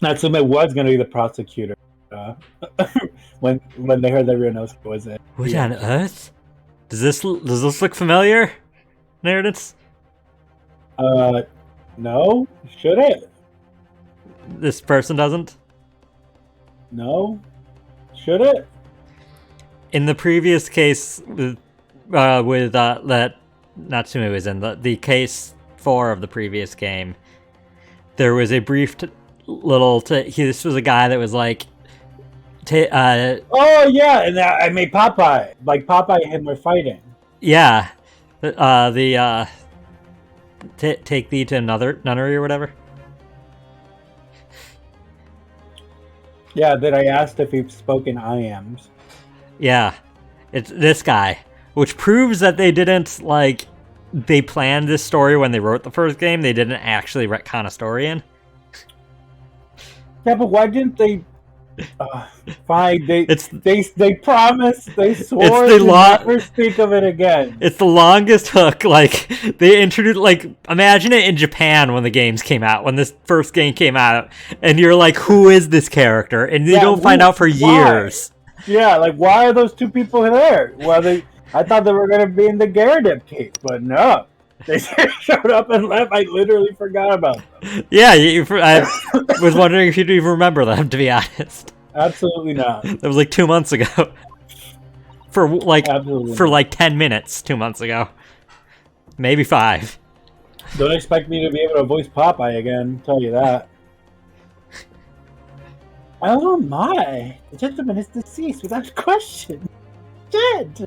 Natsume was going to be the prosecutor uh, when they heard that Ryunosuke was in. What on earth? Does this look familiar, Nerdits? No, should it? This person doesn't. No, should it? In the previous case with that Natsume was in, the case 4 of the previous game, there was a brief this was a guy that was like, oh yeah, and I made Popeye. Like Popeye and him were fighting. Yeah, take thee to another nunnery or whatever. Yeah, that I asked if he'd spoken IAMs. Yeah, it's this guy, which proves that they didn't they planned this story when they wrote the first game. They didn't actually retcon a story in. Yeah, but why didn't they? Fine, they promised, they swore to never speak of it again. It's the longest hook. They introduced, imagine it in Japan when the games came out, when this first game came out, and you're like, who is this character? And you don't find out for years. Yeah, why are those two people there? Well, I thought they were going to be in the Gyarados case, but no. They showed up and left. I literally forgot about them. Yeah, I was wondering if you'd even remember them, to be honest. Absolutely not. That was 2 months ago. For 10 minutes 2 months ago. Maybe 5. Don't expect me to be able to voice Popeye again, I'll tell you that. Oh my! The gentleman is deceased without question. Dead!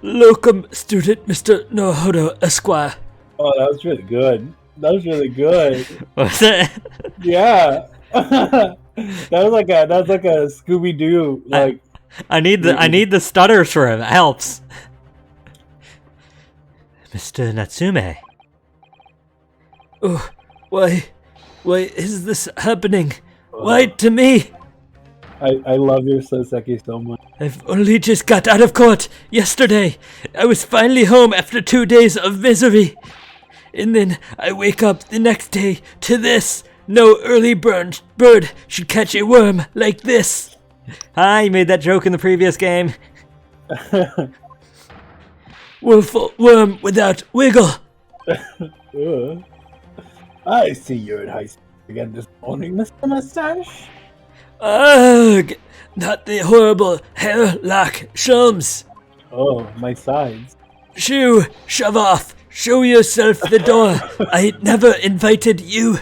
Locum student Mr. Nohodo Esquire. Oh, that was really good. That was really good. Was it? Yeah. that was like a Scooby Doo I need the stutters for him. It helps. Mr. Natsume. Oh, why is this happening? Why to me? I love your Soseki so much. I've only just got out of court yesterday. I was finally home after 2 days of misery. And then I wake up the next day to this. No early bird should catch a worm like this. You made that joke in the previous game. Worm without wiggle. I see you're at high school again this morning, Mr. Mustache. Ugh! Not the horrible hair-lock shums. Oh, my sides. Shoo! Shove off! Show yourself the door! I never invited you!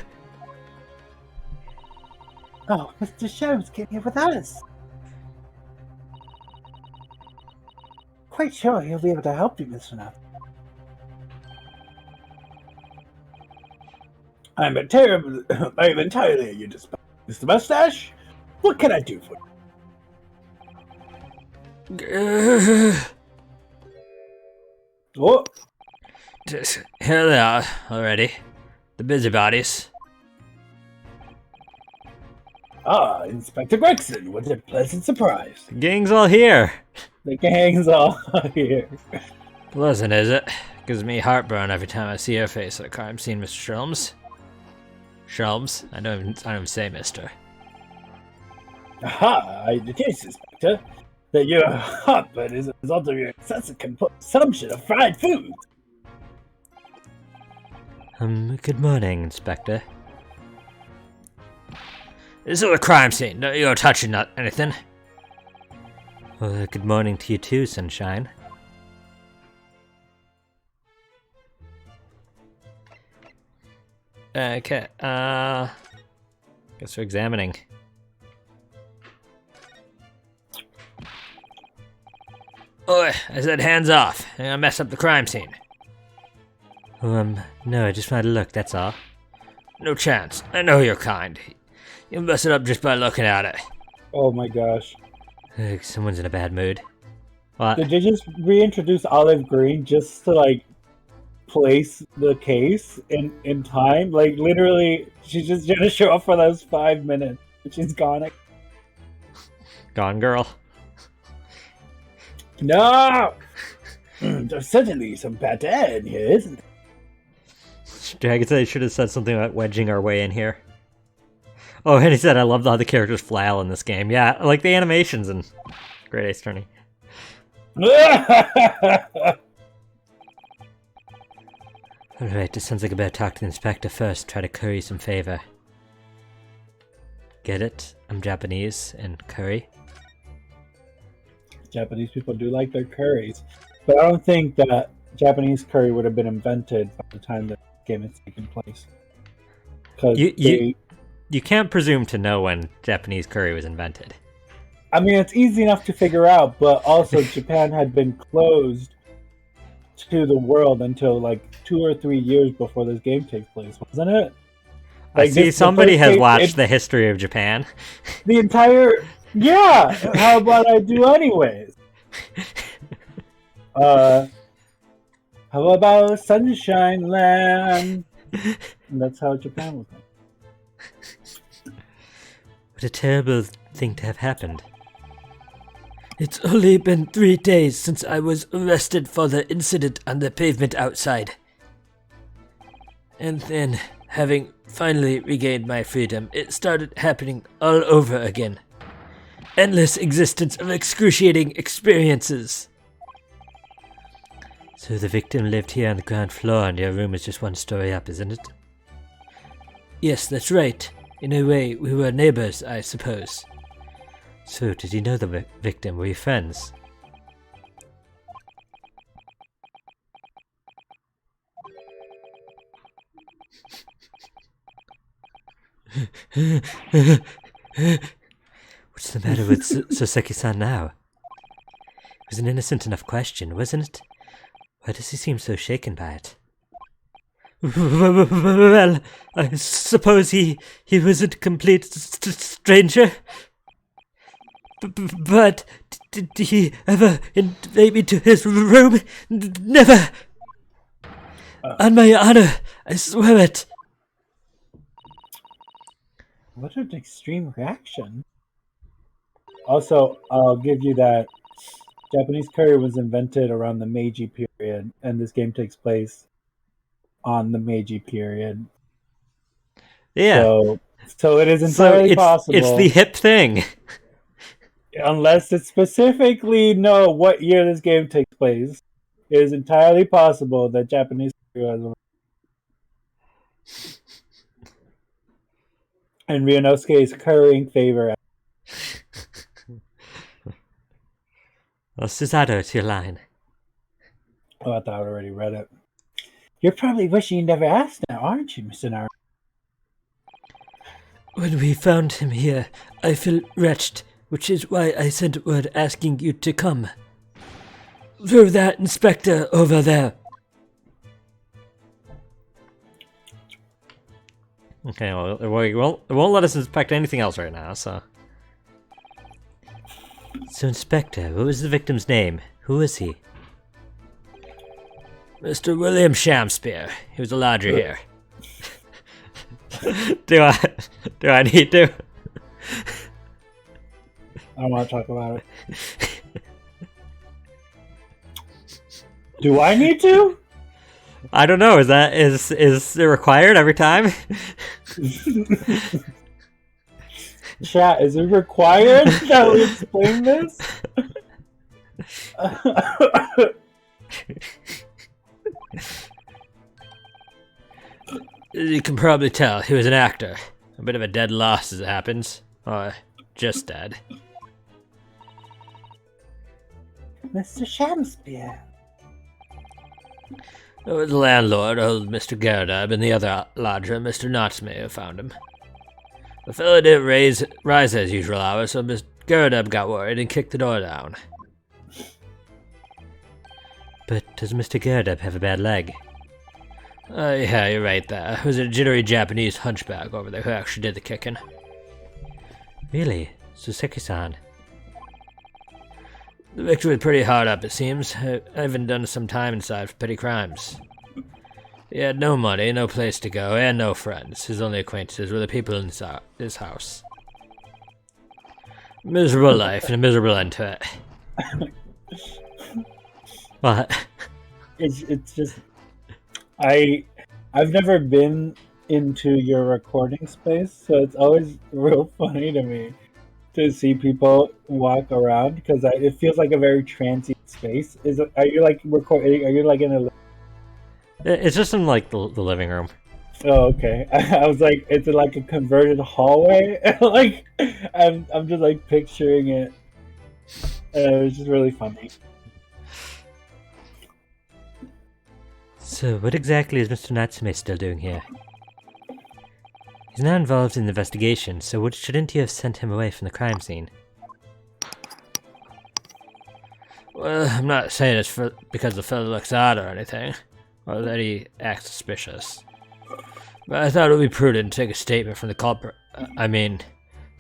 Oh, Mr. Shums came here with us. Quite sure he'll be able to help you, Mr. Nath. I am entirely at your disposal, Mr. Mustache. What can I do for you? Oh. Here they are already. The busybodies. Ah, Inspector Gregson, what a pleasant surprise. The gang's all here. The gang's all here. Pleasant, is it? Gives me heartburn every time I see your face at a crime scene, Mr. Shelms. Shelms? I don't even say Mr. Aha, the case, Inspector, that your heartburn is a result of your excessive consumption of fried foods. Good morning, Inspector. This is a crime scene. No, you're touching anything. Well, good morning to you too, Sunshine. Okay, guess we're examining. Oi, I said hands off. I'm gonna mess up the crime scene. No, I just wanted to look, that's all. No chance. I know you're kind. You'll mess it up just by looking at it. Oh my gosh. Someone's in a bad mood. What? Did you just reintroduce Olive Green just to, place the case in time? Literally, she's just gonna show up for those 5 minutes. She's gone. Gone Girl. No! There's certainly some pate in here, isn't there? Dragon said he should have said something about wedging our way in here. Oh, and he said, I love how the characters flail in this game. Yeah, I like the animations in Great Ace Attorney. Alright, it sounds like I better talk to the inspector first, try to curry some favor. Get it? I'm Japanese, and curry. Japanese people do like their curries, but I don't think that Japanese curry would have been invented by the time that the game has taken place. Because you can't presume to know when Japanese curry was invented. I mean, it's easy enough to figure out, but also Japan had been closed to the world until like 2 or 3 years before this game takes place, wasn't it? Like, I see somebody has watched the history of Japan. The entire... Yeah! How about I do anyways? How about Sunshine Land? And that's how Japan was made. What a terrible thing to have happened. It's only been 3 days since I was arrested for the incident on the pavement outside. And then, having finally regained my freedom, it started happening all over again. Endless existence of excruciating experiences. So the victim lived here on the ground floor and your room is just 1 story up, isn't it? Yes, that's right. In a way, we were neighbors, I suppose. So, did you know the victim? Were you friends? What's the matter with Soseki-san now? It was an innocent enough question, wasn't it? Why does he seem so shaken by it? Well, I suppose he was a complete stranger. But did he ever invite me to his room? Never! On my honor, I swear it. What an extreme reaction. Also, I'll give you that Japanese curry was invented around the Meiji period, and this game takes place on the Meiji period. Yeah. So it is entirely possible. It's the hip thing. Unless it specifically know what year this game takes place, it is entirely possible that Japanese curry was. And Ryunosuke is currying favor. Well, Susato, it's your line. Oh, I thought I already read it. You're probably wishing you never asked now, aren't you, Mr. Naruto? When we found him here, I felt wretched, which is why I sent word asking you to come. Through that inspector over there. Okay, well, it won't let us inspect anything else right now, so... So, Inspector, what was the victim's name? Who is he? Mr. William Shamspeare. He was a lodger here. Do I need to? I don't want to talk about it. Do I need to? I don't know. Is it required every time? Chat, is it required that we explain this? You can probably tell he was an actor. A bit of a dead loss as it happens. Or just dead. Mr. Shamspeare. It was the landlord, old Mr. Gerdab, and the other lodger, Mr. Natsume, who found him. The fellow didn't rise as usual hours, so Mr. Gerdab got worried and kicked the door down. But does Mr. Gerdab have a bad leg? Yeah, you're right there. It was a jittery Japanese hunchback over there who actually did the kicking. Really? Soseki-san? The victim was pretty hard up, it seems. I haven't done some time inside for petty crimes. He had no money, no place to go, and no friends. His only acquaintances were the people in his house. Miserable life and a miserable end to it. What? It's just... I I've never been into your recording space, so it's always real funny to me to see people walk around because it feels like a very transient space. Are you like recording? Are you like in a? It's just in like the living room. Oh, okay. I was like, it's like a converted hallway. Like, I'm just like picturing it. It was just really funny. So, what exactly is Mr. Natsume still doing here? He's now involved in the investigation, so shouldn't you have sent him away from the crime scene? Well, I'm not saying it's because the fellow looks odd or anything, or that he acts suspicious. But I thought it would be prudent to take a statement from the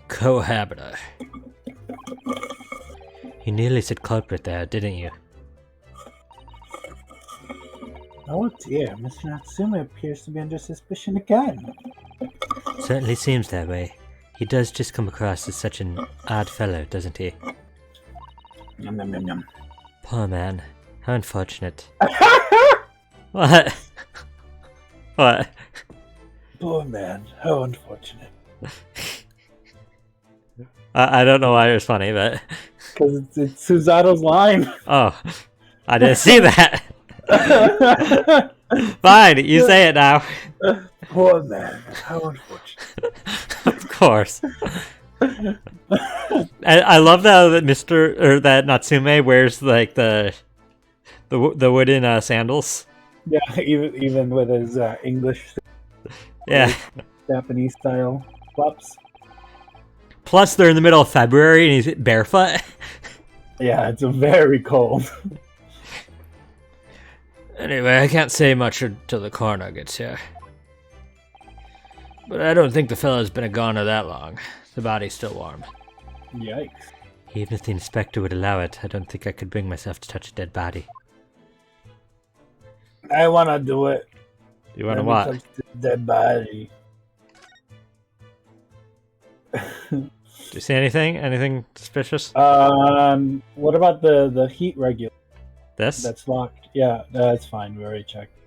cohabiter. You nearly said culprit there, didn't you? Oh dear, Mr. Natsume appears to be under suspicion again. Certainly seems that way. He does just come across as such an odd fellow, doesn't he? Yum yum yum yum. Poor man. How unfortunate. What? What? Poor man, how unfortunate. I don't know why it was funny, but... Because it's Susato's line. Oh, I didn't see that! Fine, you say it now. Poor man, how unfortunate. Of course. I love that Natsume wears like the wooden sandals. Yeah, even with his English, Japanese style flops. Plus, they're in the middle of February and he's barefoot. Yeah, it's very cold. Anyway, I can't say much until the coroner gets here. But I don't think the fellow's been a goner that long. The body's still warm. Yikes. Even if the inspector would allow it, I don't think I could bring myself to touch a dead body. I wanna do it. You wanna what? Touch the dead body. Do you see anything? Anything suspicious? What about the heat regulator? This? That's locked. Yeah, that's fine. We already checked.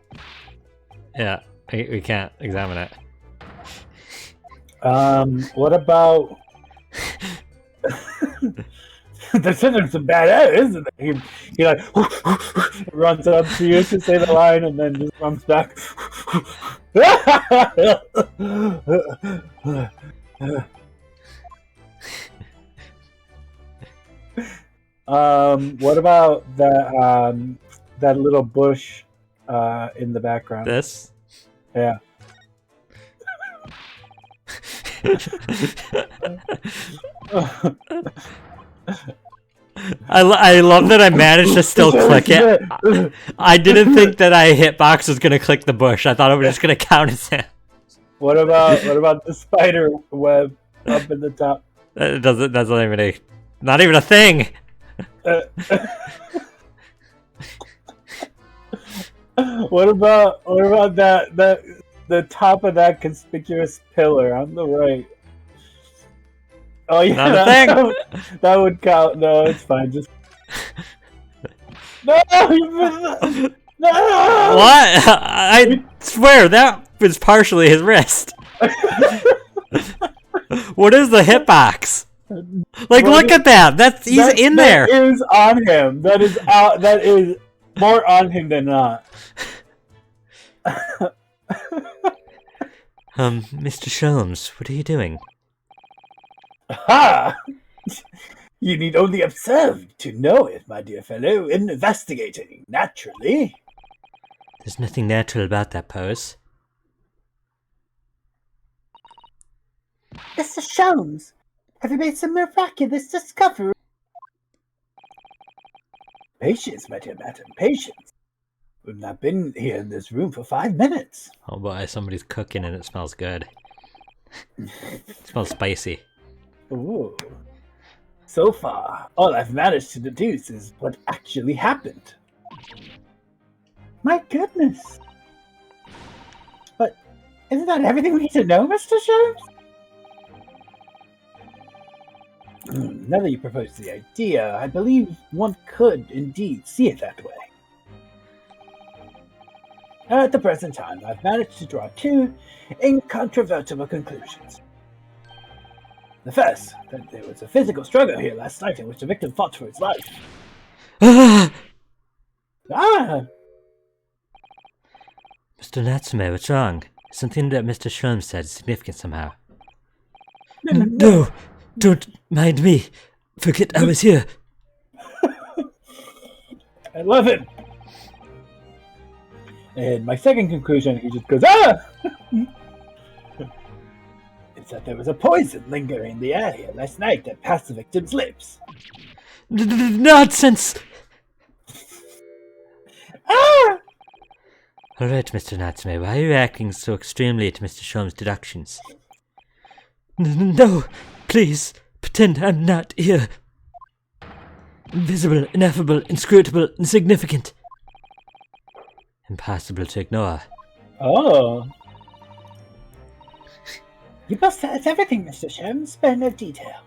Yeah, we can't examine it. What about? There's some bad air, isn't there? He like runs up to you to say the line and then just runs back. What about that little bush in the background? This? Yeah. I love that I managed to still click it. I didn't think that hitbox was gonna click the bush. I thought it was just gonna count as him. What about the spider web up in the top? It doesn't. That's not even a thing. What about that the top of that conspicuous pillar on the right? Oh yeah, Not a thing. That would count. No, it's fine. Just no, no. What? I swear that was partially his wrist. What is the hitbox? Like, look at that. He's in there. That is on him. That is out. That is more on him than not. Mr. Sholmes, what are you doing? Ha! You need only observe to know it, my dear fellow. Investigating, naturally. There's nothing natural about that pose. Mr. Sholmes, have you made some miraculous discovery? Patience, my dear madam, patience. We've not been here in this room for 5 minutes. Oh boy, somebody's cooking and it smells good. It smells spicy. Ooh. So far, all I've managed to deduce is what actually happened. My goodness. But isn't that everything we need to know, Mr. Sholmes? Now that you propose the idea, I believe one could indeed see it that way. At the present time, I've managed to draw two incontrovertible conclusions. The first, that there was a physical struggle here last night in which the victim fought for his life. Ah! Ah! Mr. Natsume, what's wrong? Something that Mr. Shrums said is significant somehow. No, don't mind me. Forget I was here. I love it. And my second conclusion, he just goes, ah! is that there was a poison lingering in the air here last night that passed the victim's lips. Nonsense! Ah! Alright, Mr. Natsume, why are you reacting so extremely to Mr. Shrum's deductions? No, please, pretend I'm not here. Invisible, ineffable, inscrutable, insignificant. Impossible to ignore. Oh. You must have everything, Mr. Shem. Spare no detail.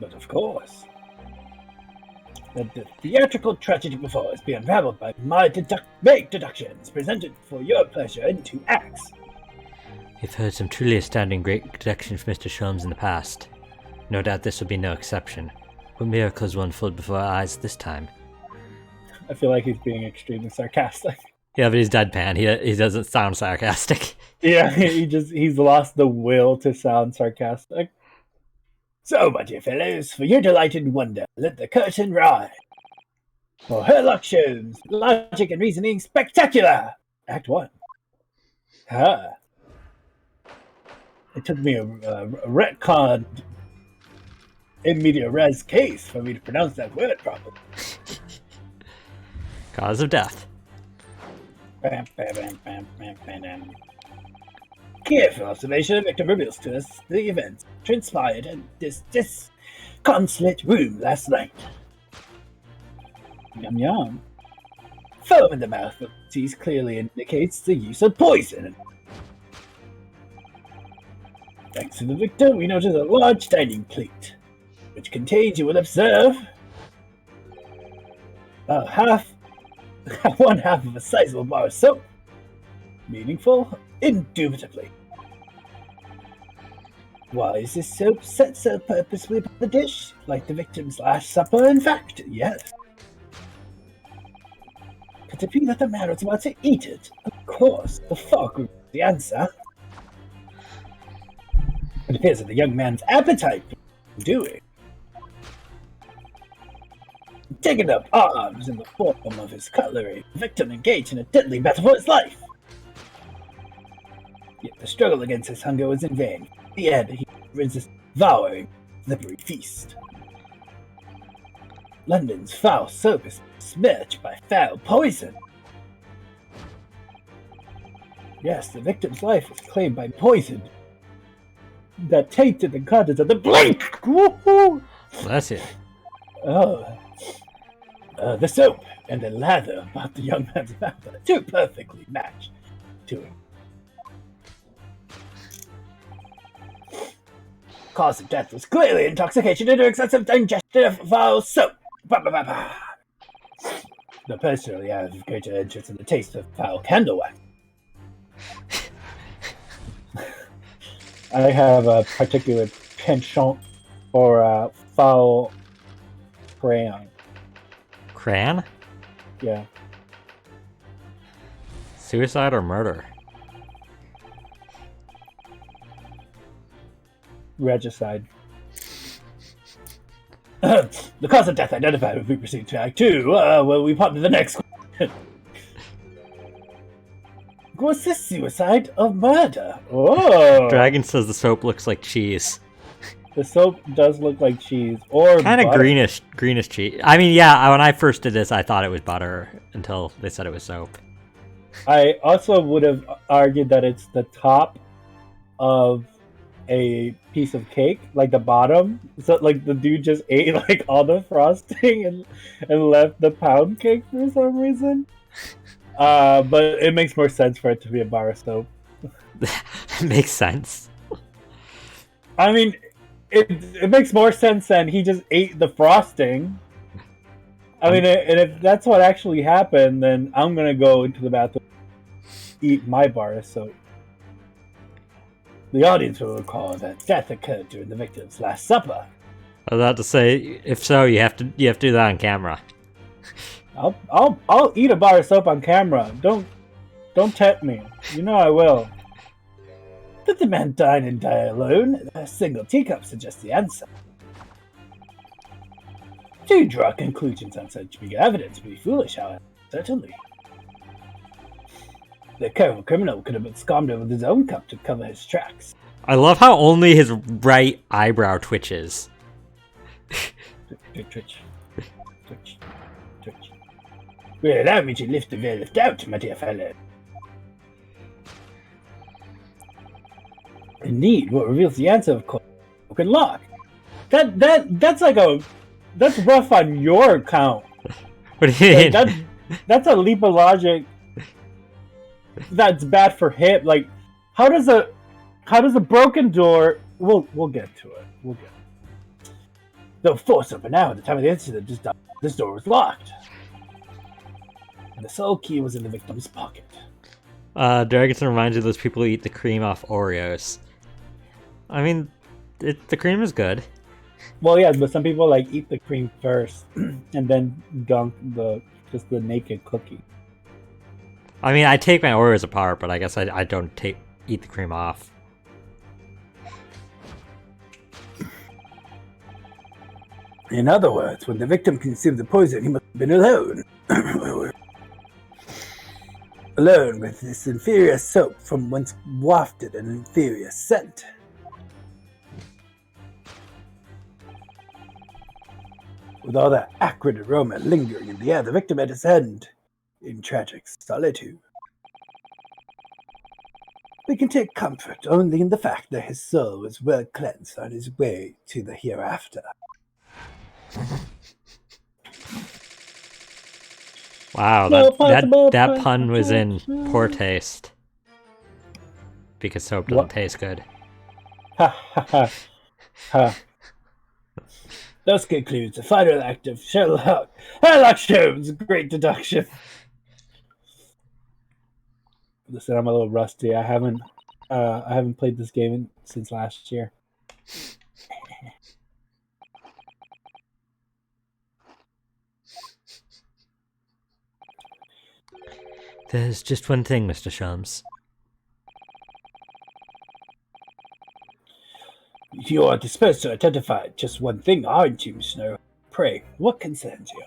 But of course, the theatrical tragedy before us be unraveled by my vague deductions presented for your pleasure in 2 acts. We've heard some truly astounding great deductions from Mr. Sholmes in the past. No doubt this will be no exception. What miracles will unfold before our eyes this time? I feel like he's being extremely sarcastic. Yeah, but he's deadpan. He doesn't sound sarcastic. Yeah, he's lost the will to sound sarcastic. So, my dear fellows, for your delighted wonder, let the curtain rise. For Herlock Sholmes, logic and reasoning spectacular! Act 1. Ah. It took me a retconned in media res case for me to pronounce that word properly. Cause of death. Bam, bam, bam, bam, bam, bam, bam. Careful observation, the victim reveals to us the events transpired in this disconsolate room last night. Yum yum. Foam in the mouth of teeth clearly indicates the use of poison. Thanks to the victim, we notice a large dining plate, which contains, you will observe, one half of a sizable bar of soap. Meaningful? Indubitably. Why is this soap set so purposely upon the dish? Like the victim's last supper, in fact? Yes. Could it be that the man was about to eat it? Of course, the fork would be the answer. It appears that the young man's appetite for doing. Taking up arms in the form of his cutlery, the victim engaged in a deadly battle for his life. Yet the struggle against his hunger was in vain. In the end, he resisted devouring the slippery feast. London's foul soap is smirched by foul poison. Yes, the victim's life was claimed by poison that tainted the contents of the blink. Woohoo! Bless you. The soap and the lather about the young man's mouth are too perfectly matched to him. Cause of death was clearly intoxication due to excessive ingestion of foul soap. Bah, bah, bah, bah. Though personally, I have greater interest in the taste of foul candle wax. I have a particular penchant for foul crayon. Crayon? Yeah. Suicide or murder? Regicide. The cause of death identified if we proceed to Act 2. Well, we pop to the next question. Was this suicide or murder? Oh! Dragon says the soap looks like cheese. The soap does look like cheese. Or kind of greenish cheese. I mean, yeah, when I first did this, I thought it was butter until they said it was soap. I also would have argued that it's the top of a piece of cake, like the bottom. So, like, the dude just ate, like, all the frosting and left the pound cake for some reason. But it makes more sense for it to be a bar of soap. Makes sense. I mean, it makes more sense than he just ate the frosting. I mean, and if that's what actually happened, then I'm gonna go into the bathroom, eat my bar of soap. The audience will recall that death occurred during the victim's last supper. I was about to say, if so, you have to do that on camera. I'll eat a bar of soap on camera. Don't tempt me. You know I will. Did the man dine and die alone? A single teacup suggests the answer. To draw conclusions on such big evidence would be foolish, however, certainly. The careful criminal could have absconded with his own cup to cover his tracks. I love how only his right eyebrow twitches. Twitch. Will allow me to lift the veil of doubt, my dear fellow. Indeed, what reveals the answer, of course, broken lock. That's rough on your account. What do you mean? That's a leap of logic. That's bad for him. Like, how does a broken door? We'll get to it. Though forced open now, at the time of the incident, this door was locked, and the sole key was in the victim's pocket. Dragonson reminds you of those people who eat the cream off Oreos. I mean, the cream is good. Well, yeah, but some people like eat the cream first and then dunk the naked cookie. I mean, I take my Oreos apart, but I guess I don't eat the cream off. In other words, when the victim consumed the poison, he must have been alone. Alone with this inferior soap from whence wafted an inferior scent. With all that acrid aroma lingering in the air, the victim met his end in tragic solitude. We can take comfort only in the fact that his soul was well cleansed on his way to the hereafter. Wow, that pun was in poor taste. Because soap doesn't taste good. Ha ha ha ha. Thus concludes the final act of Sherlock Holmes' great deduction. Listen, I'm a little rusty. I haven't played this game since last year. There's just one thing, Mr. Shums. You are disposed to identify just one thing, aren't you, Miss Snow? Pray, what concerns you?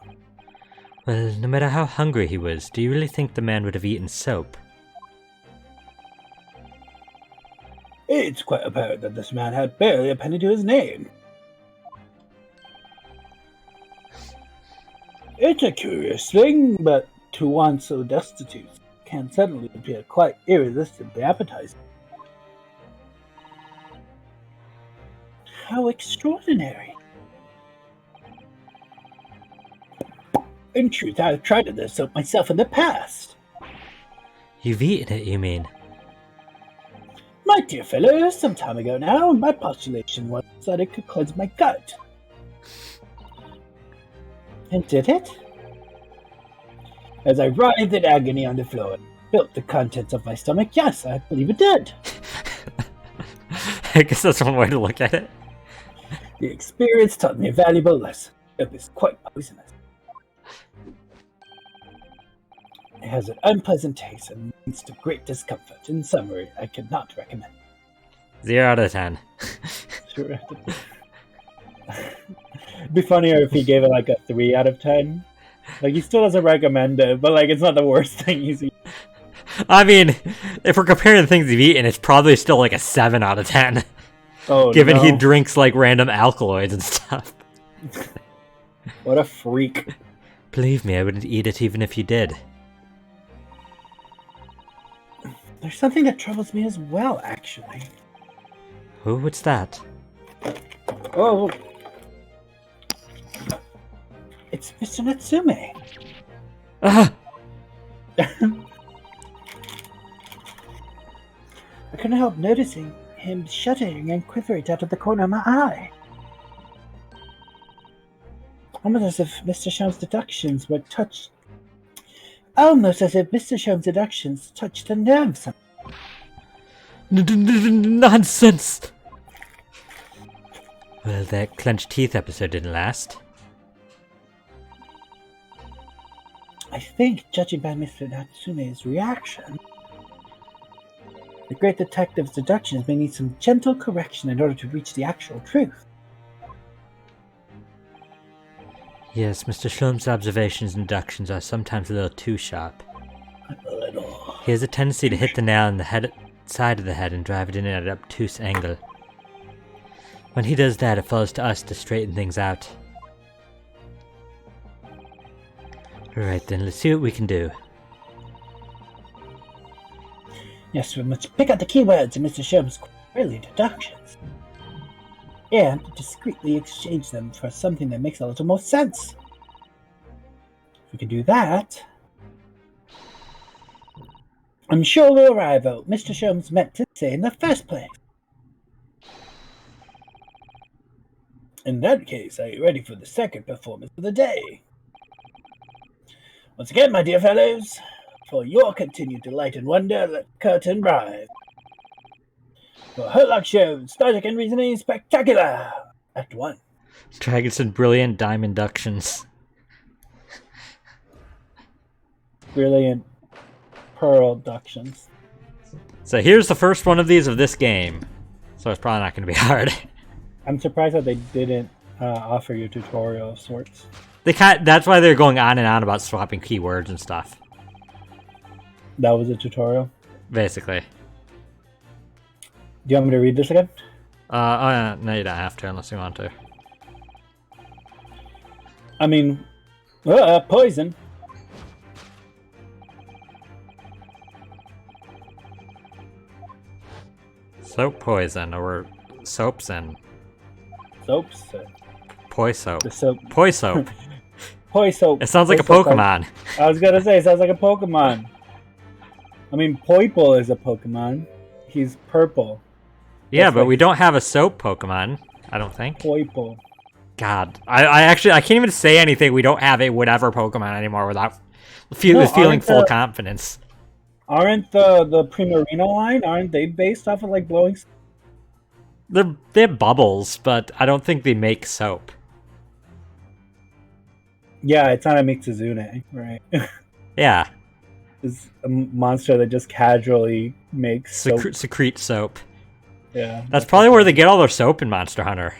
Well, no matter how hungry he was, do you really think the man would have eaten soap? It's quite apparent that this man had barely a penny to his name. It's a curious thing, but to one so destitute can suddenly appear quite irresistibly appetizing. How extraordinary! In truth, I have tried this soap myself in the past. You've eaten it, you mean? My dear fellow, some time ago now, my postulation was that it could cleanse my gut. And did it? As I writhed in agony on the floor, built the contents of my stomach, yes, I believe it did. I guess that's one way to look at it. The experience taught me a valuable lesson. It is quite poisonous. It has an unpleasant taste and leads to great discomfort. In summary, I could not recommend. 0 out of 10. Sure. It'd be funnier if he gave it like a 3 out of 10. Like, he still doesn't recommend it, but like, it's not the worst thing he's eaten. I mean, if we're comparing the things he's eaten, it's probably still like a 7 out of 10. Oh, given no. he drinks like random alkaloids and stuff. What a freak. Believe me, I wouldn't eat it even if you did. There's something that troubles me as well, actually. Oh, what's that? Oh. It's Mr. Natsume. Ah! I couldn't help noticing him shuddering and quivering out of the corner of my eye. Almost as if Mr. Sholmes' deductions were touched. Almost as if Mr. Sholmes' deductions touched the nerves. Nonsense! Well, that clenched teeth episode didn't last. I think, judging by Mr. Natsume's reaction, the great detective's deductions may need some gentle correction in order to reach the actual truth. Yes, Mr. Sholmes' observations and deductions are sometimes a little too sharp. A little. He has a tendency to hit the nail on the side of the head and drive it in at an obtuse angle. When he does that, it falls to us to straighten things out. Alright then, let's see what we can do. Yes, we must pick out the keywords in Mr. Sholmes' early deductions, and discreetly exchange them for something that makes a little more sense. If we can do that, I'm sure we'll arrive at what Mr. Sholmes meant to say in the first place. In that case, are you ready for the second performance of the day? Once again, my dear fellows, for your continued delight and wonder, let the curtain rise. For Herlock Sholmes, Logic and Reasoning Spectacular! Act 1. Dragons and brilliant dime inductions. Brilliant pearl abductions. So here's the first one of these of this game. So it's probably not going to be hard. I'm surprised that they didn't offer you a tutorial of sorts. That's why they're going on and on about swapping keywords and stuff. That was a tutorial? Basically. Do you want me to read this again? No, you don't have to unless you want to. I mean, poison. Soap poison, or soaps and Soaps. poi soap. The soap. Poi soap. Poi soap. It sounds like a Poi soap. Pokemon. I was gonna say, it sounds like a Pokemon. I mean, Poiple is a Pokemon. He's purple. Yeah, That's but like- we don't have a soap Pokemon, I don't think. Poiple. God, I can't even say anything. We don't have a whatever Pokemon anymore without feeling aren't full the- confidence. Aren't the Primarina line, aren't they based off of like blowing? They have bubbles, but I don't think they make soap. Yeah, it's not a Mixazune, right? Yeah, It's a monster that just casually makes soap. secrete soap. Yeah. That's probably where they get all their soap in Monster Hunter.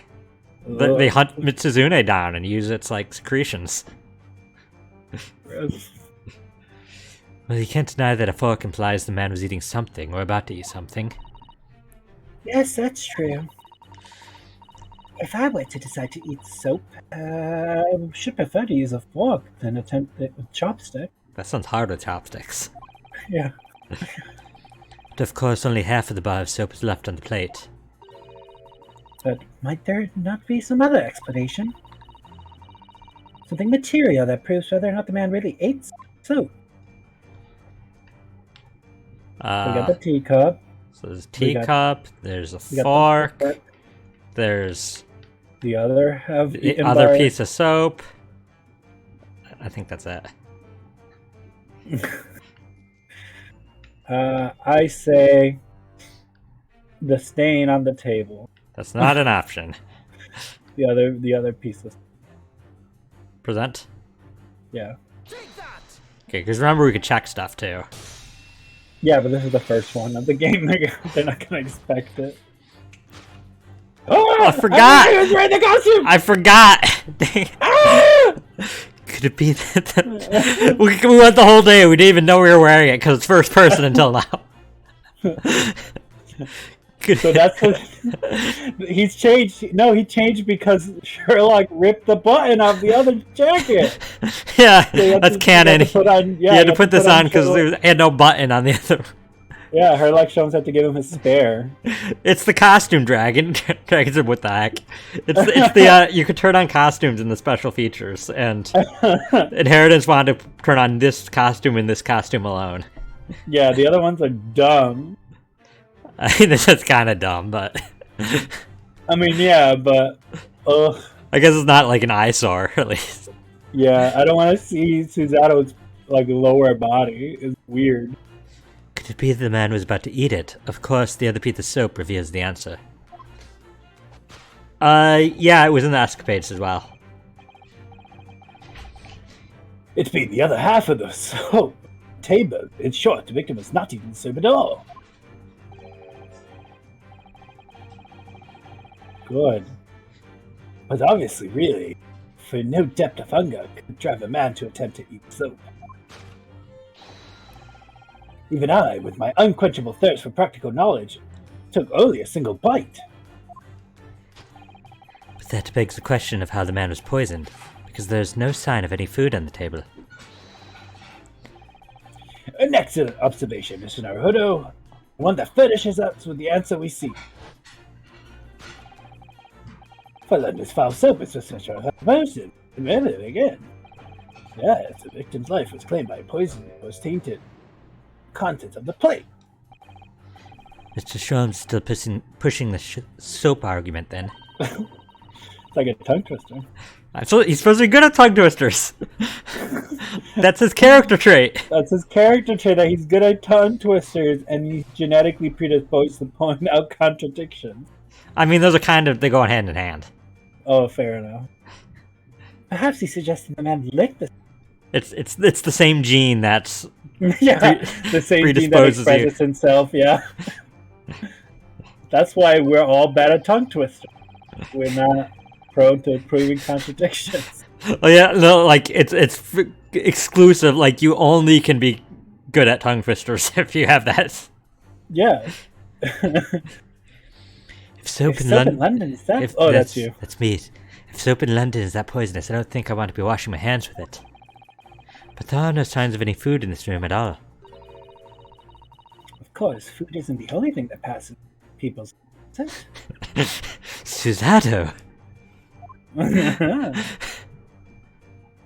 Ugh. They hunt Mitsuzune down and use its like secretions. Gross. Well, you can't deny that a fork implies the man was eating something or about to eat something. Yes, that's true. If I were to decide to eat soap, I should prefer to use a fork than attempt it with chopstick. That sounds hard with chopsticks. Yeah. But of course, only half of the bar of soap is left on the plate. But might there not be some other explanation? Something material that proves whether or not the man really ate soap. We got the teacup. So there's a we got- teacup, there's a We got fork, the there's The other have the eaten other by- piece of soap. I think that's it. I say the stain on the table. That's not an option. The other pieces. Present? Yeah. Okay, because remember we could check stuff too. Yeah, but this is the first one of the game. They're not gonna expect it. Oh, I forgot! I was wearing the costume! I forgot! Dang. Ah! Could it be that we went the whole day, we didn't even know we were wearing it because it's first person until now. So that's what he's changed. No, he changed because Sherlock ripped the button off the other jacket. Yeah, So you had that's to- canon. You had to put, on, You had to put this on because Sherlock. there had no button on the other. Yeah, Sherlock Holmes had to give him his spare. It's the costume dragon. Dragons are what the heck? It's the you could turn on costumes in the special features, and Inheritance wanted to turn on this costume and this costume alone. Yeah, the other ones are dumb. I mean, that's kind of dumb, but I mean, yeah, but ugh, I guess it's not like an eyesore, at least. Yeah, I don't want to see Susato's like lower body. It's weird. Could it be the man was about to eat it? Of course, the other piece of soap reveals the answer. Yeah, it was in the escapades as well. It's been the other half of the soap table. In short, the victim was not even soap at all. Good. But obviously, really, for no depth of hunger could drive a man to attempt to eat soap. Even I, with my unquenchable thirst for practical knowledge, took only a single bite. But that begs the question of how the man was poisoned, because there's no sign of any food on the table. An excellent observation, Mr. Naruhodo. One that furnishes us with the answer we seek. For London's foul soap is such a person. Remember it again. Yes, the victim's life was claimed by poison that was tainted. Contents of the plate. Mr. Sholmes still pushing the soap argument then. It's like a tongue twister. He's supposed to be good at tongue twisters. That's his character trait. That's his character trait, that he's good at tongue twisters and he's genetically predisposed to point out contradictions. I mean, those are they go hand in hand. Oh, fair enough. Perhaps he's suggesting the man licked the... It's the same gene that's yeah, the same gene that expresses himself, yeah. That's why we're all bad at tongue twisters. We're not prone to proving contradictions. Oh yeah, no, like it's exclusive. Like you only can be good at tongue twisters if you have that. Yeah. If soap in London is that? Oh, that's you. That's me. If soap in London is that poisonous, I don't think I want to be washing my hands with it. But there are no signs of any food in this room at all. Of course, food isn't the only thing that passes people's senses. Susato!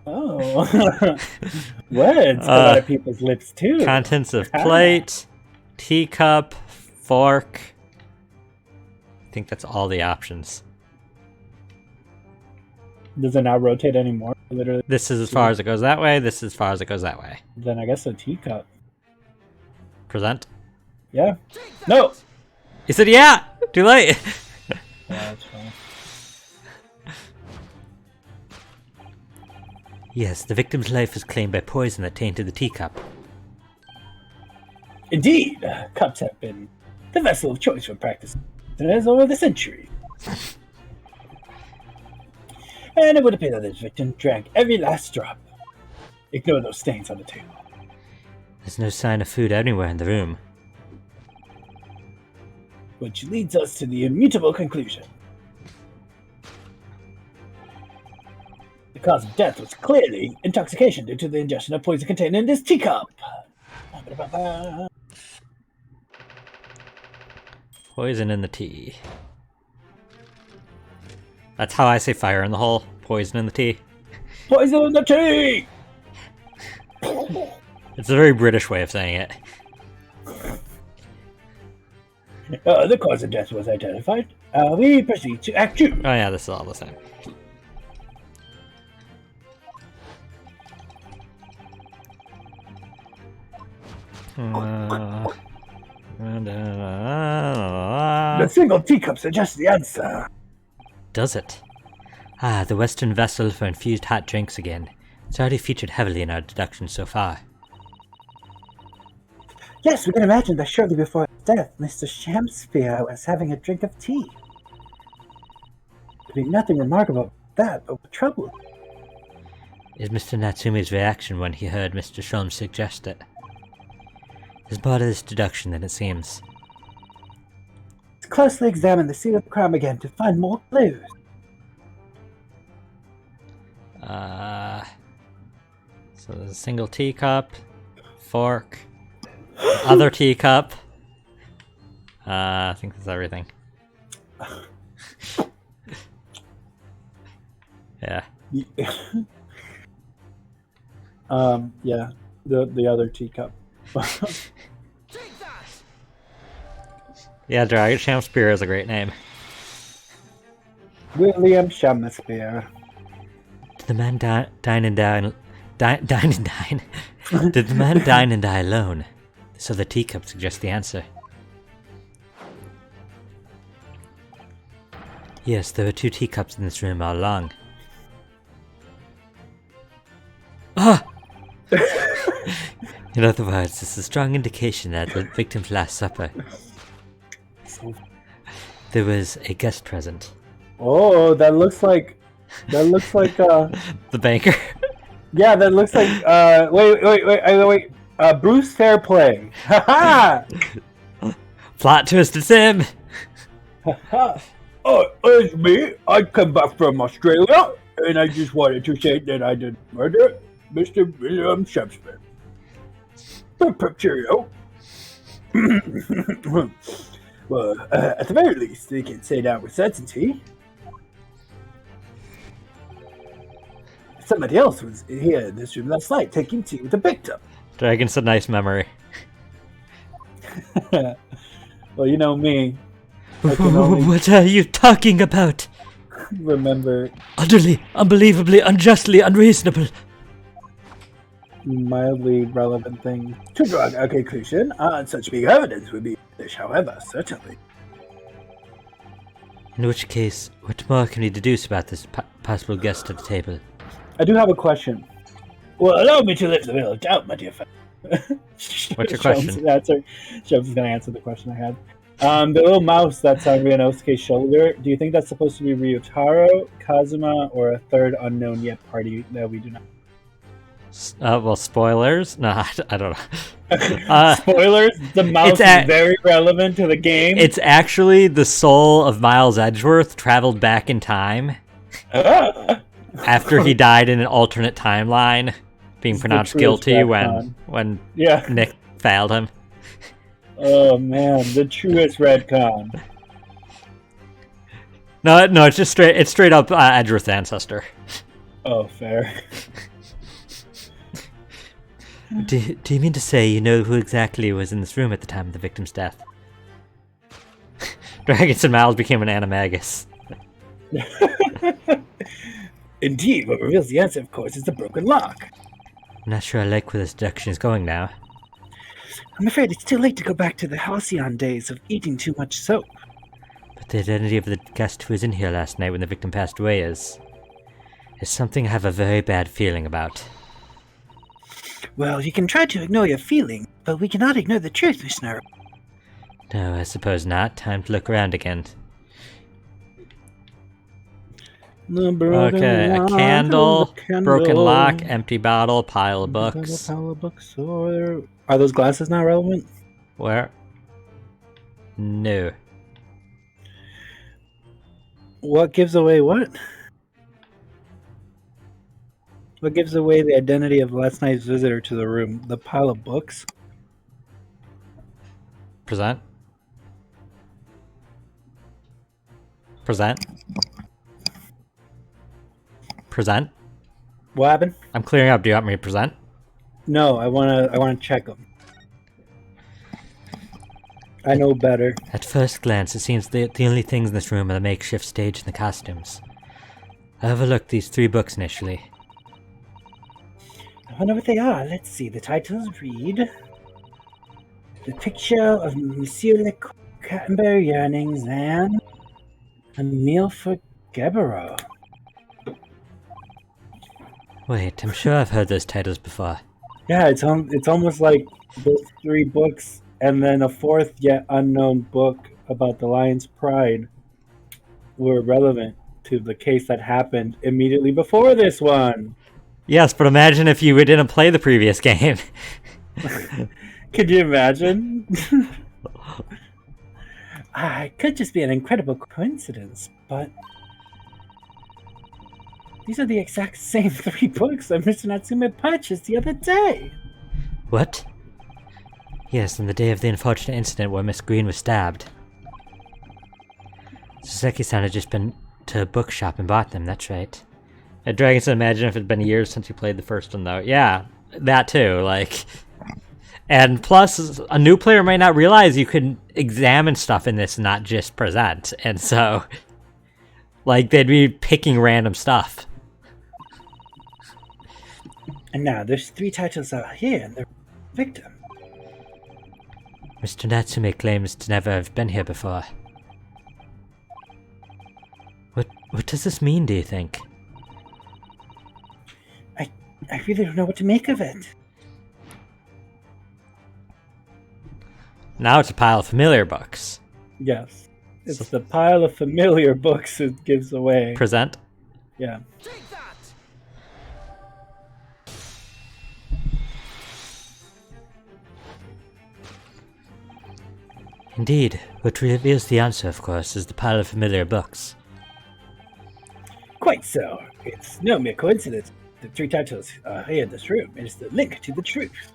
Oh. Words come out of people's lips too. Contents of plate, teacup, fork. I think that's all the options. Does it not rotate anymore? Literally. This is as far as it goes that way. This is as far as it goes that way. Then I guess a teacup. Present? Yeah. No! He said, yeah! Too late! Yeah, that's fine. Yes, the victim's life was claimed by poison that tainted the teacup. Indeed, cups have been the vessel of choice for practice over the centuries. And it would appear that this victim drank every last drop. Ignore those stains on the table. There's no sign of food anywhere in the room. Which leads us to the immutable conclusion. The cause of death was clearly intoxication due to the ingestion of poison contained in this teacup. Poison in the tea. That's how I say fire in the hole. Poison in the tea. Poison in the tea! It's a very British way of saying it. The cause of death was identified. We proceed to Act 2. Oh yeah, this is all the same. The single teacup suggests the answer. Does it? Ah, the Western vessel for infused hot drinks again. It's already featured heavily in our deductions so far. Yes, we can imagine that shortly before his death, Mr. Shamsphere was having a drink of tea. There'd be nothing remarkable about that, but what trouble is Mr. Natsume's reaction when he heard Mr. Sholmes suggest it. There's more to this deduction than it seems. Let's closely examine the scene of the crime again to find more clues. So there's a single teacup, fork, other teacup. I think that's everything. Yeah. Yeah, the other teacup. Yeah, Dragon Shamsphere is a great name. William Shakespeare. Did the man dine and dine? Dine and dine? Did the man dine and die alone? So the teacup suggests the answer. Yes, there were 2 teacups in this room all along. Ah! In other words, this is a strong indication that the victim's last supper, there was a guest present. Oh, that looks like The banker. yeah, that looks like wait. Bruce Fairplay. Ha Plot twist, it's him! ha! Oh, it's me. I come back from Australia, and I just wanted to say that I didn't murder Mr. William Shakespeare. Cheerio. Well, at the very least, they can say that with certainty. Somebody else was here in this room last night taking tea with the victim. Dragon's a nice memory. Well, you know me. I can only What are you talking about? remember Utterly, unbelievably, unjustly, unreasonable. mildly relevant things. To draw a conclusion on such big evidence would be foolish, however, certainly. In which case, what more can we deduce about this possible guest at the table? I do have a question. Well, allow me to lift the veil of doubt, my dear friend. What's your question? Shev's going to answer the question I had. The little mouse that's on Ryunosuke's shoulder, do you think that's supposed to be Ryutaro, Kazuma, or a third unknown yet party that we do not? Well, spoilers? No, I don't know. Spoilers, the mouse is very relevant to the game. It's actually the soul of Miles Edgeworth traveled back in time after he died in an alternate timeline, being pronounced guilty when Nick failed him. Oh man, the truest retcon. No, it's just straight up Edgeworth's ancestor. Oh, fair. Do you mean to say you know who exactly was in this room at the time of the victim's death? Dragons and Miles became an animagus. Indeed, what reveals the answer, of course, is the broken lock. I'm not sure I like where this deduction is going now. I'm afraid it's too late to go back to the halcyon days of eating too much soap. But the identity of the guest who was in here last night when the victim passed away is something I have a very bad feeling about. Well, you can try to ignore your feeling, but we cannot ignore the truth, Miss Naru. No, I suppose not. Time to look around again. Okay, a candle, broken lock, empty bottle, pile of books. Are those glasses not relevant? Where? No. What gives away what? What gives away the identity of last night's visitor to the room? The pile of books? Present. Present. Present. What happened? I'm clearing up. Do you want me to present? No, I wanna check them. I know better. At first glance, it seems the only things in this room are the makeshift stage and the costumes. I overlooked these 3 books initially. I wonder what they are. Let's see. The titles read: The Picture of Monsieur Le Cattenberry Yearnings and A Meal for Gebero. Wait, I'm sure I've heard those titles before. Yeah, it's almost like those 3 books and then a 4th yet unknown book about the Lion's Pride were relevant to the case that happened immediately before this one. Yes, but imagine if you didn't play the previous game. Could you imagine? It could just be an incredible coincidence, but these are the exact same 3 books that Mr. Natsume purchased the other day. What? Yes, on the day of the unfortunate incident where Miss Green was stabbed. Saseki-san had just been to a bookshop and bought them, that's right. Dragon's imagine if it had been years since you played the first one, though. Yeah, that too, like... And plus, a new player might not realize you can examine stuff in this and not just present, and so... Like, they'd be picking random stuff. And now there's 3 titles out here and they're victim. Mr. Natsume claims to never have been here before. What does this mean, do you think? I really don't know what to make of it. Now it's a pile of familiar books. Yes. It's the pile of familiar books it gives away. Present. Yeah. Indeed. What reveals the answer, of course, is the pile of familiar books. Quite so. It's no mere coincidence. The 3 titles are here in this room. It is the link to the truth.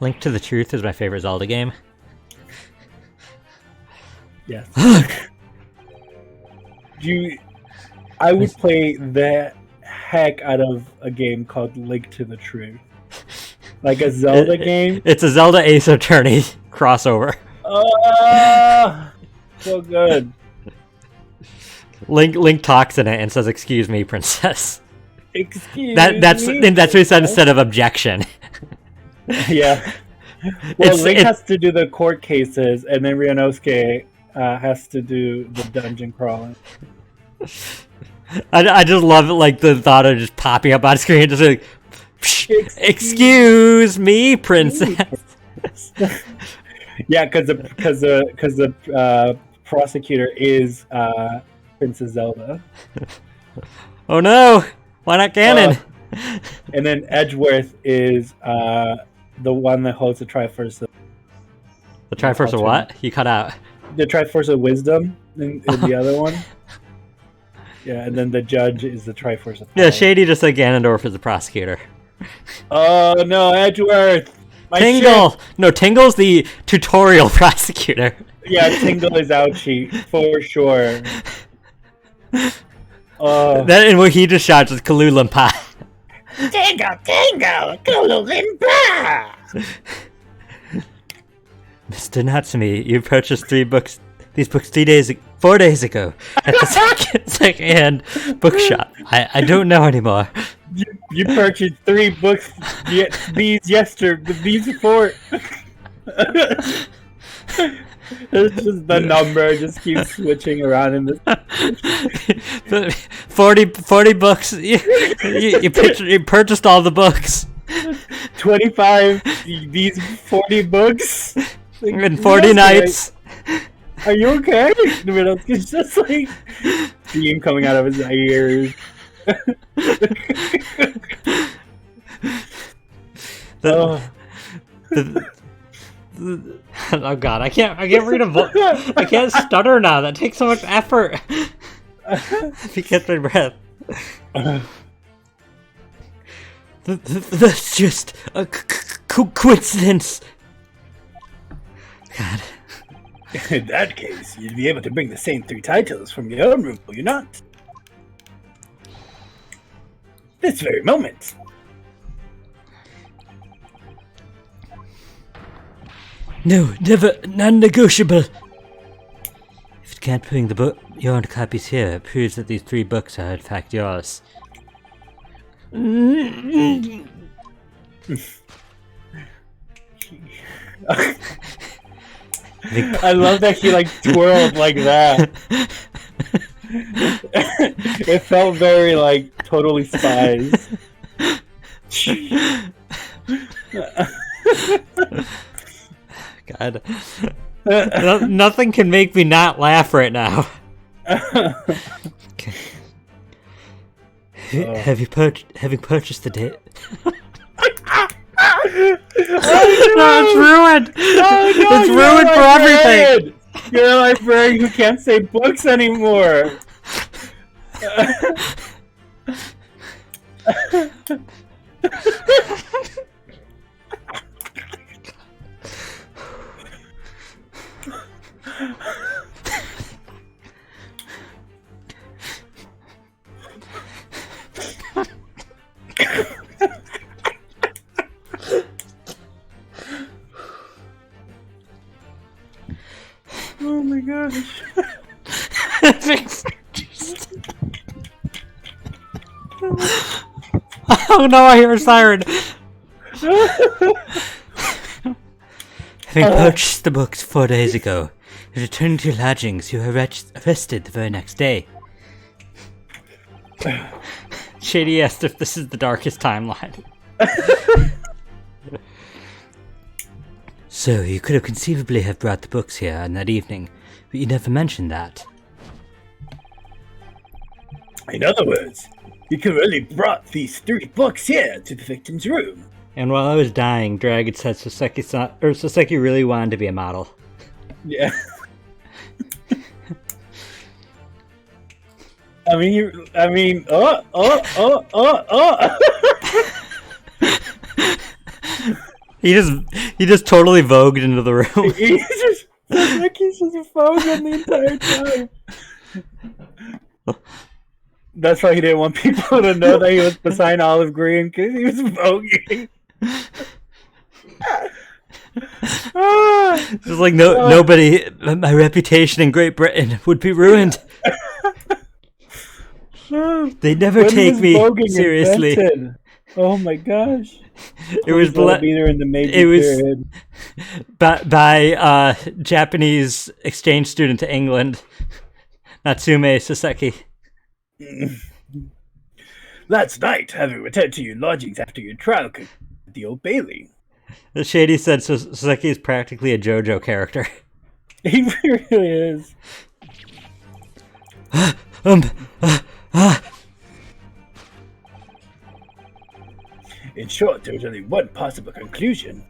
Link to the Truth is my favorite Zelda game. Yes. I would play the heck out of a game called Link to the Truth. Like a Zelda game. It's a Zelda Ace Attorney crossover. So good. Link talks in it and says, "Excuse me, princess." Excuse That's me. what he said instead of objection. Yeah. Well, Link has to do the court cases, and then Ryunosuke has to do the dungeon crawling. I just love it, like the thought of just popping up on screen, just like, "Excuse me, princess." Yeah, because the prosecutor is Princess Zelda. Oh no! Why not Ganon? And then Edgeworth is the one that holds the Triforce. The Triforce of what? You cut out. The Triforce of Wisdom in the other one. Yeah, and then the judge is the Triforce of Power. Yeah, Shady just said Ganondorf is the prosecutor. Oh no, Edgeworth! Tingle! Shit. No, Tingle's the tutorial prosecutor. Yeah, Tingle is ouchie, for sure. And what he just shouts is Kaloolimpa. Tingle, Kaloolimpa! Mr. Natsume, you purchased these books 4 days ago at the second-hand bookshop. I don't know anymore. You purchased 3 books these 4. It's just the number just keeps switching around in this. 40 books. You purchased all the books. 25 these 40 books. In 40 nights. Are you okay? It's just like steam coming out of his ears. Oh god, I can't read a book. I can't stutter now. That takes so much effort. If you catch my breath. That's just a coincidence. God. In that case, you'd be able to bring the same 3 titles from your own room, will you not? This very moment. No, never, non-negotiable. If it can't bring your own copies here, it proves that these 3 books are in fact yours. I love that he twirled like that. It felt very totally Spies. God. Nothing can make me not laugh right now. Okay. Have you purchased the date? No, it's ruined! Oh, no, it's ruined for everything! You're a librarian who can't say books anymore! Oh my gosh. Oh no, I hear a siren. Having purchased the books 4 days ago, you return to your lodgings. You are arrested the very next day. Shady asked if this is the darkest timeline. So, you could have conceivably have brought the books here on that evening, but you never mentioned that. In other words, you could have really brought these 3 books here to the victim's room. And while I was dying, Dragon said Soseki really wanted to be a model. Yeah. He just totally vogued into the room. He's just voguing the entire time. That's why he didn't want people to know that he was beside Olive Green, because he was voguing. Just like nobody, my reputation in Great Britain would be ruined. They never take me seriously. Invented? Oh my gosh! It was either in the Meiji period. by Japanese exchange student to England, Natsume Soseki. Last night, having returned to your lodgings after your trial at the Old Bailey. The Shady said Soseki is practically a JoJo character. He really is. In short, there was only one possible conclusion.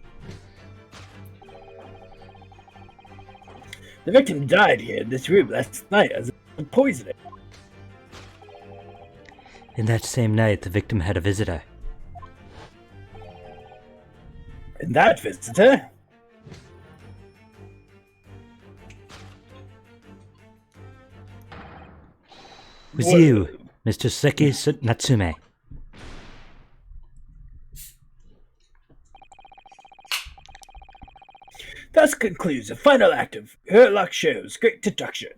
The victim died here in this room last night as a poisoning. In that same night, the victim had a visitor. And that visitor? Was you, Mr. Soseki Natsume. Thus concludes the final act of Herlock Show's Great Deduction.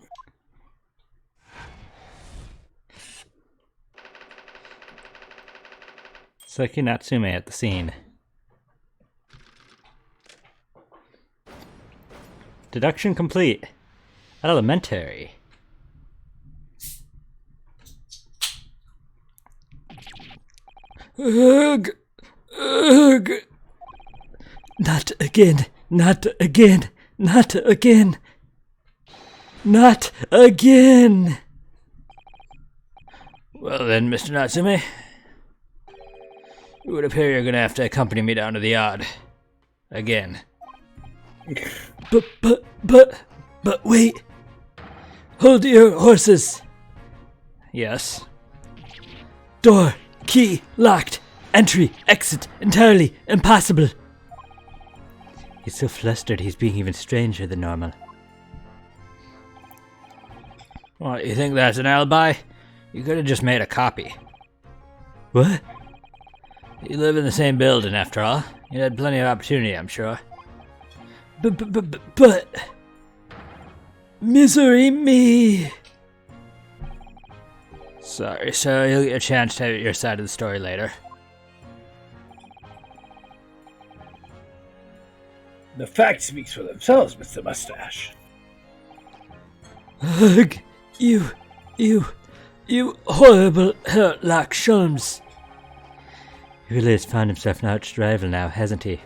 Soseki Natsume at the scene. Deduction complete. Elementary. Ugh. Ugh. Not again. Not again. Not again. Not again. Well then, Mr. Natsume, it would appear you're gonna have to accompany me down to the yard. Again. But wait. Hold your horses. Yes. Door, key, locked. Entry, exit, entirely impossible. He's so flustered he's being even stranger than normal. What, you think that's an alibi? You could have just made a copy. What? You live in the same building after all. You had plenty of opportunity, I'm sure. But... Misery me! Sorry, sir. You'll get a chance to have your side of the story later. The facts speak for themselves, Mr. Mustache. Ugh! You horrible Herlock Sholmes! He really has found himself an arch rival now, hasn't he?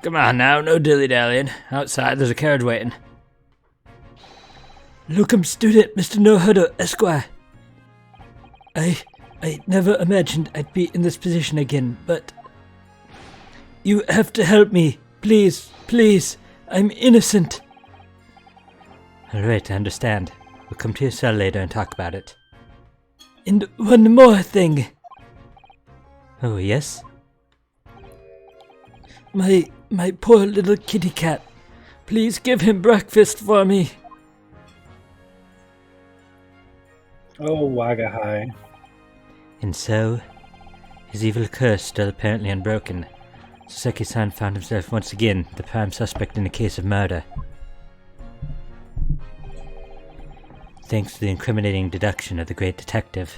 Come on now, no dilly-dallying. Outside, there's a carriage waiting. Locum student, Mr. No-Huddle, Esquire. I never imagined I'd be in this position again, but... You have to help me. Please, please. I'm innocent. Alright, I understand. We'll come to your cell later and talk about it. And one more thing. Oh, yes? My poor little kitty cat. Please give him breakfast for me. Oh, Wagahai. And so, his evil curse still apparently unbroken, Soseki-san found himself once again the prime suspect in a case of murder. thanks to the incriminating deduction of the great detective.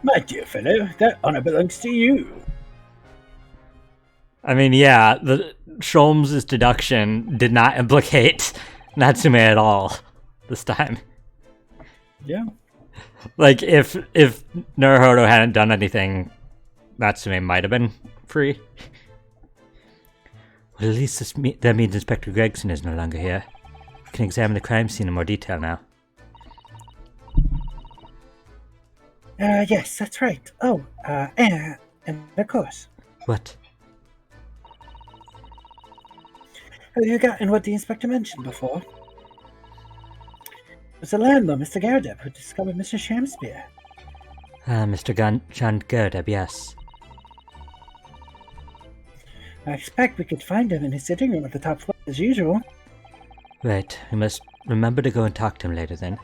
My dear fellow, that honor belongs to you. I mean, yeah, the Sholmes' deduction did not implicate Natsume at all this time. Yeah. Like, if Naruhodo hadn't done anything, Natsume might have been free. Well, at least that means Inspector Gregson is no longer here. We can examine the crime scene in more detail now. Yes, that's right. Oh, and of course. What? Have you forgotten what the inspector mentioned before? It was the landlord, Mr. Gerdeb, who discovered Mr. Shamspeare. Mr. John Gerdeb, yes. I expect we could find him in his sitting room at the top floor as usual. Right, we must remember to go and talk to him later then.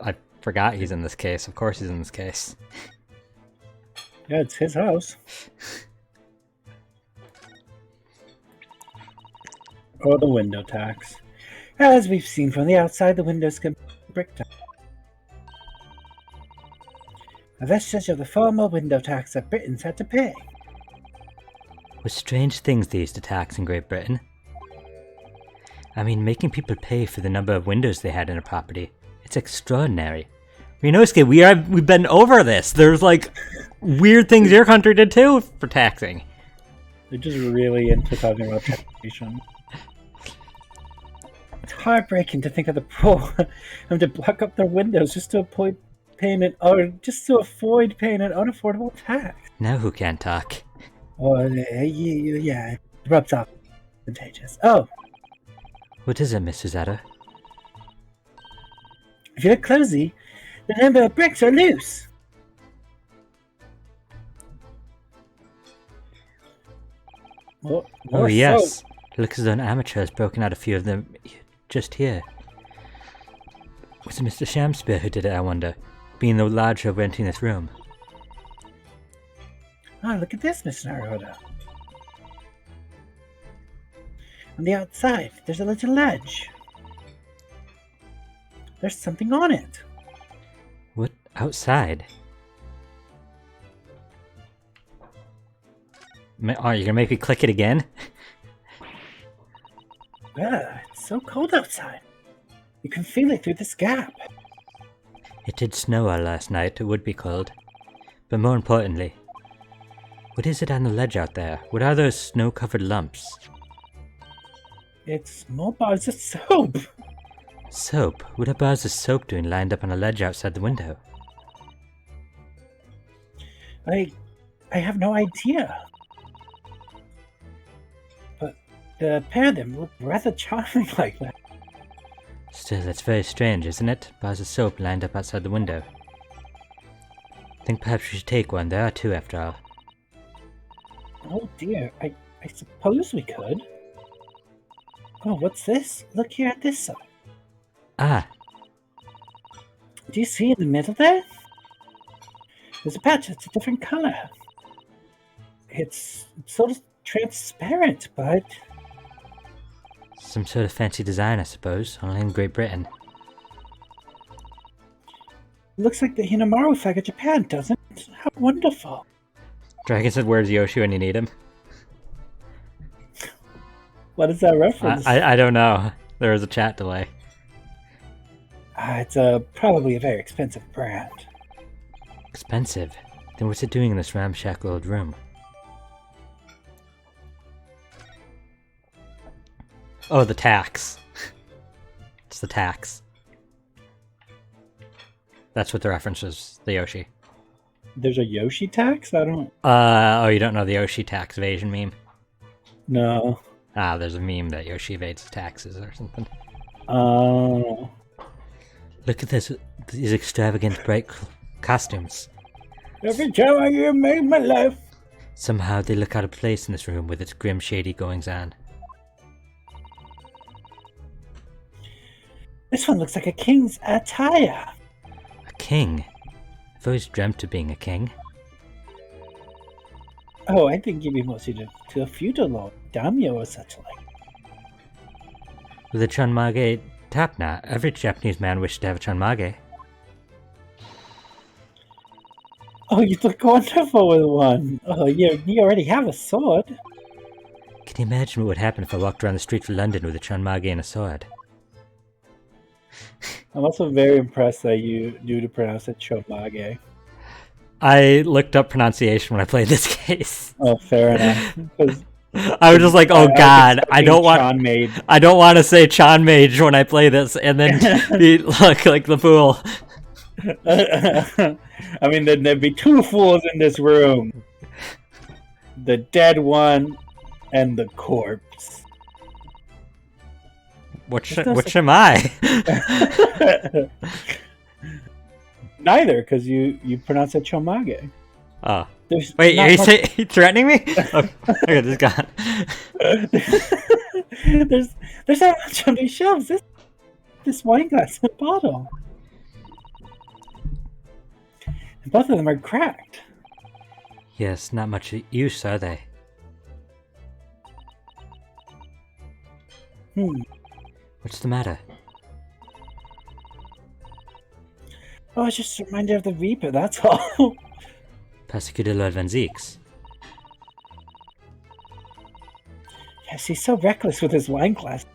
I forgot he's in this case. Of course he's in this case. Yeah, it's his house. Or the window tax. As we've seen from the outside, the windows can be bricked up. A vestige of the former window tax that Britons had to pay. With strange things they used to tax in Great Britain. I mean, making people pay for the number of windows they had in a property. It's extraordinary. Ryunosuke, we've been over this. There's like weird things your country did too for taxing. They're just really into talking about taxation. It's heartbreaking to think of the poor having to block up their windows just to avoid paying an unaffordable tax. Now who can't talk? Oh, yeah, it rubs off. Contagious. Oh, What is it, Miss Susato? if you look closely, the number of bricks are loose. Well, Oh yes, looks as though an amateur has broken out a few of them just here. Was it Mr. Shamspeare who did it, I wonder? Being the larger renting this room. Oh, look at this, Mr. Naruhodo. On the outside, there's a little ledge. There's something on it. What? Outside? Oh, you're gonna make me click it again? It's so cold outside. You can feel it through this gap. It did snow all last night, it would be cold. But more importantly, what is it on the ledge out there? What are those snow-covered lumps? It's small bars of soap. Soap? What are bars of soap doing lined up on a ledge outside the window? I have no idea. But the pair of them look rather charming like that. Still, that's very strange, isn't it? Bars of soap lined up outside the window. Think perhaps we should take one. There are two, after all. Oh dear, I suppose we could. Oh, what's this? Look here at this side. Ah, Do you see in the middle there? There's a patch that's a different color. It's sort of transparent, but some sort of fancy design, I suppose, only in Great Britain. it looks like the Hinamaru flag of Japan, doesn't it? How wonderful. Dragon said, "Where's Yoshi when you need him?" What is that reference? I don't know. There was a chat delay. It's probably a very expensive brand. Expensive? Then what's it doing in this ramshackle old room? Oh, the tax. It's the tax. That's what the reference is, the Yoshi. There's a Yoshi tax? I don't... Oh, you don't know the Yoshi tax evasion meme? No. Ah, there's a meme that Yoshi evades taxes or something. Oh. Look at these extravagant bright costumes. Every time I hear Made My Life. Somehow they look out of place in this room with its grim, shady goings-on. This one looks like a king's attire. A king? I've always dreamt of being a king. Oh, I think you'd be more suited to a feudal lord. daimyo or such like. With a Chonmage Tapna, every Japanese man wishes to have a Chonmage. Oh, you look wonderful with one. Oh, you already have a sword. Can you imagine what would happen if I walked around the streets of London with a Chonmage and a sword? I'm also very impressed that you knew to pronounce it Chomage. I looked up pronunciation when I played this case. Oh, fair enough. 'Cause I was just like, oh god, I don't want to say Chan Mage when I play this and then look like the fool. I mean, there'd be two fools in this room. The dead one and the corpse. Which am I? Neither, because you pronounce it Chomage. Oh. Wait, are you threatening me? Oh, okay, this guy. there's not much on these shelves. This wine glass and bottle. And both of them are cracked. Yes, not much use, are they? What's the matter? Oh, it's just a reminder of the Reaper, that's all. Persecuted Lord Van Zeeks. Yes, he's so reckless with his wine glass.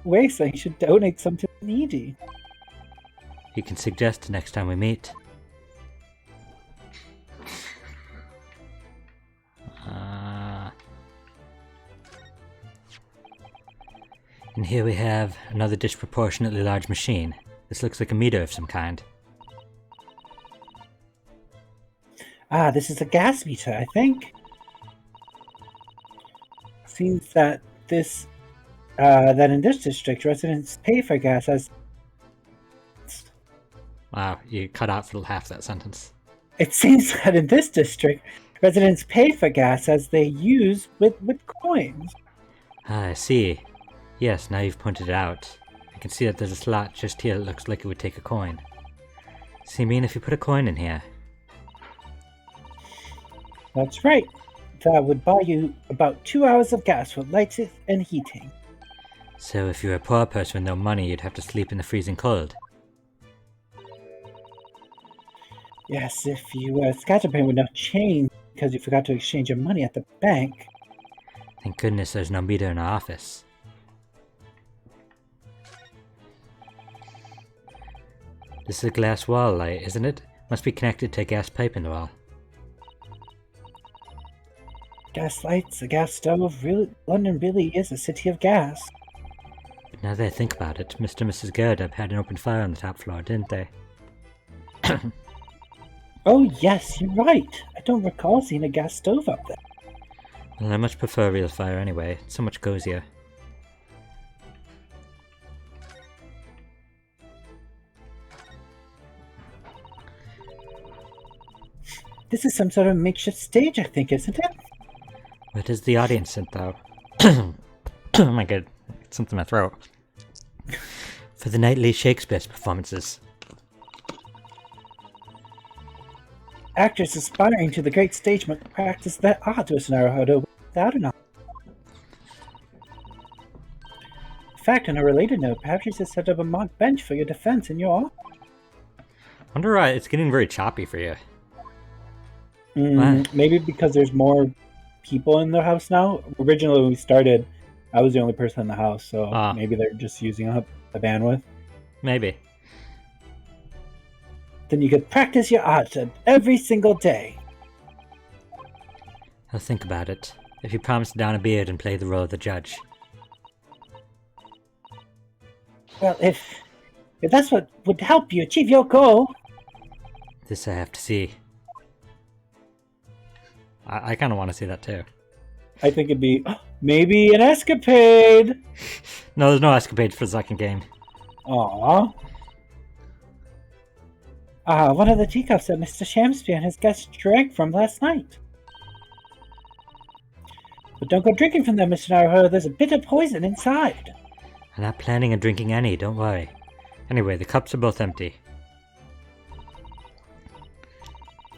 Waste that he should donate some to the needy. You can suggest next time we meet. And here we have another disproportionately large machine. This looks like a meter of some kind. Ah, this is a gas meter, I think. Seems that that in this district, residents pay for gas as... Wow, you cut out for half that sentence. It seems that in this district, residents pay for gas as they use with coins. Ah, I see. Yes, now you've pointed it out. I can see that there's a slot just here that looks like it would take a coin. See, mean if you put a coin in here? That's right. That would buy you about 2 hours of gas for lights and heating. So if you were a poor person with no money, you'd have to sleep in the freezing cold. Yes, if you were a scatterbrain with no change because you forgot to exchange your money at the bank. Thank goodness there's no meter in our office. This is a glass wall light, isn't it? Must be connected to a gas pipe in the wall. Gas lights, a gas stove, London really is a city of gas. But now that I think about it, Mr. and Mrs. Gerda had an open fire on the top floor, didn't they? Oh yes, you're right. I don't recall seeing a gas stove up there. Well, I much prefer real fire anyway. It's so much cozier. This is some sort of makeshift stage, I think, isn't it? What is the audience sent, though? Oh my god, something in my throat. For the nightly Shakespeare's performances. Actors aspiring to the great stage must practice their art to Naruhodo without an art. In fact, on a related note, perhaps you should set up a mock bench for your defense in your... Wonder why it's getting very choppy for you. Maybe because there's more people in the house now. Originally, when we started, I was the only person in the house, so maybe they're just using up the bandwidth. Maybe. Then you could practice your art every single day. I'll think about it. If you promise to down a beard and play the role of the judge. Well, if that's what would help you achieve your goal. This I have to see. I kind of want to see that too. I think it'd be maybe an escapade. No, there's no escapade for the second game. Aww. One of the teacups that Mr. Shamspeare and his guests drank from last night. But don't go drinking from them, Mr. Naruhodo. There's a bit of poison inside. I'm not planning on drinking any, don't worry. Anyway, the cups are both empty.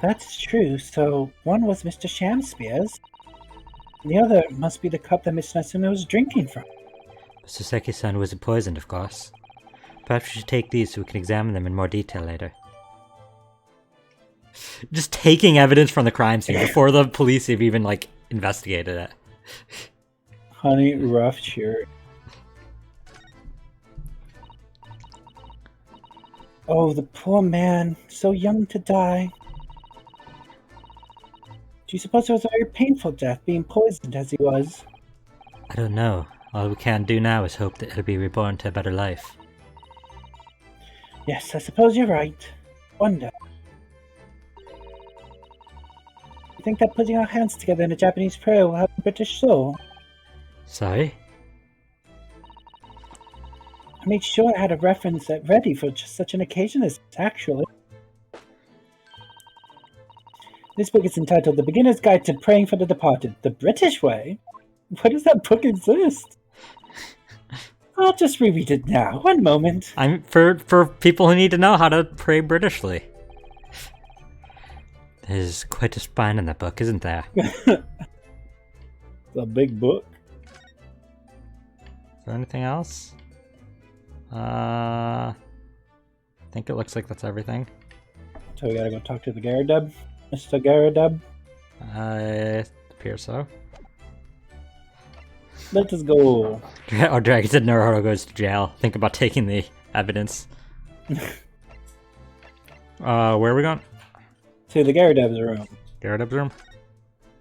That's true, so one was Mr. Shamspeare's. The other must be the cup that Miss Natsume was drinking from. Soseki-san wasn't poisoned, of course. Perhaps we should take these so we can examine them in more detail later. Just taking evidence from the crime scene before the police have even, like, investigated it. Honey, rough shirt. Oh, the poor man, so young to die. Do you suppose it was a very painful death, being poisoned as he was? I don't know. All we can do now is hope that he'll be reborn to a better life. Yes, I suppose you're right. Wonder. You think that putting our hands together in a Japanese prayer will help the British soul? Sorry? I made sure I had a reference ready for just such an occasion as this, actually. This book is entitled The Beginner's Guide to Praying for the Departed, the British Way. Where does that book exist? I'll just reread it now. One moment. I'm for people who need to know how to pray Britishly. There's quite a spine in that book, isn't there? It's a big book. Is there anything else? I think it looks like that's everything. So we gotta go talk to the Garadub. Mr. Garadub. Appears so. Let us go. Oh, Dragon said Naruto goes to jail. Think about taking the evidence. Where are we going? To the Garadub's room. Garadub's room?